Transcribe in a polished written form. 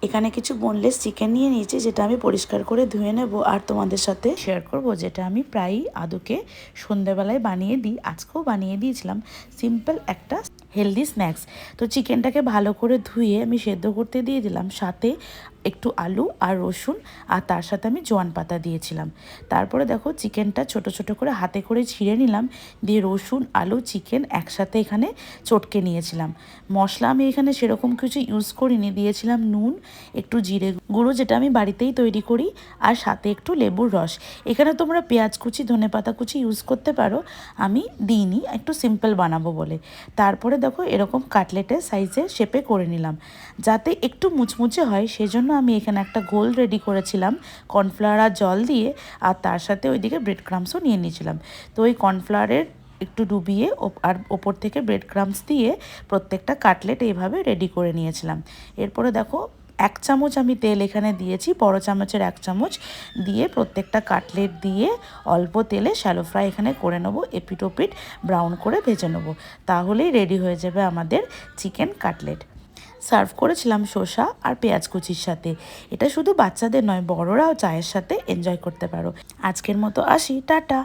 এখানে কিছু boneless chicken নিয়ে নিয়েছি, যেটা আমি পরিষ্কার করে ধুয়ে নেব আর তোমাদের সাথে শেয়ার করব, যেটা আমি প্রায়ই আদুকে সন্ধ্যেবেলায় বানিয়ে দিই। আজকেও বানিয়ে দিয়েছিলাম সিম্পল একটা হেলদি স্ন্যাক্স। তো চিকেনটাকে ভালো করে ধুয়ে আমি সেদ্ধ করতে দিয়ে দিলাম, সাথে একটু আলু আর রসুন, আর তার সাথে আমি জোয়ান পাতা দিয়েছিলাম। তারপরে দেখো চিকেনটা ছোট ছোট করে হাতে করে ছিঁড়ে নিলাম, দিয়ে রসুন আলু চিকেন একসাথে এখানে চটকে নিয়েছিলাম। মশলা আমি এখানে সেরকম কিছু ইউজ করিনি, দিয়েছিলাম নুন, একটু জিরে গুঁড়ো যেটা আমি বাড়িতেই তৈরি করি, আর সাথে একটু লেবুর রস। এখানে তোমরা পেঁয়াজ কুচি ধনেপাতা কুচি ইউজ করতে পারো, আমি দিইনি, একটু সিম্পল বানাবো বলে। তারপরে দেখো এরকম কাটলেটের সাইজে শেপে করে নিলাম, যাতে একটু মুচমুচে হয় সেজন্য আমি এখানে একটা ঘোল রেডি করেছিলাম কর্নফ্লাওয়ার আর জল দিয়ে, আর তার সাথে ওইদিকে ব্রেড ক্রাম্সও নিয়ে নিয়েছিলাম। তো ওই কর্নফ্লাওয়ারের একটু ডুবিয়ে আর ওপর থেকে ব্রেড ক্রাম্স দিয়ে প্রত্যেকটা কাটলেট এইভাবে রেডি করে নিয়েছিলাম। এরপরে দেখো 1 চামচ আমি তেল এখানে দিয়েছি, বড় চামচের 1 চামচ দিয়ে প্রত্যেকটা কাটলেট দিয়ে অল্প তেলে শ্যালো ফ্রাই এখানে করে নেবো, এপিট ওপিট ব্রাউন করে ভেজে নেবো। তাহলেই রেডি হয়ে যাবে আমাদের চিকেন কাটলেট। সার্ভ করেছিলাম শসা আর পেঁয়াজ কুচির সাথে। এটা শুধু বাচ্চাদের নয়, বড়রাও চায়ের সাথে এনজয় করতে পারো। আজকের মতো আসি, টাটা।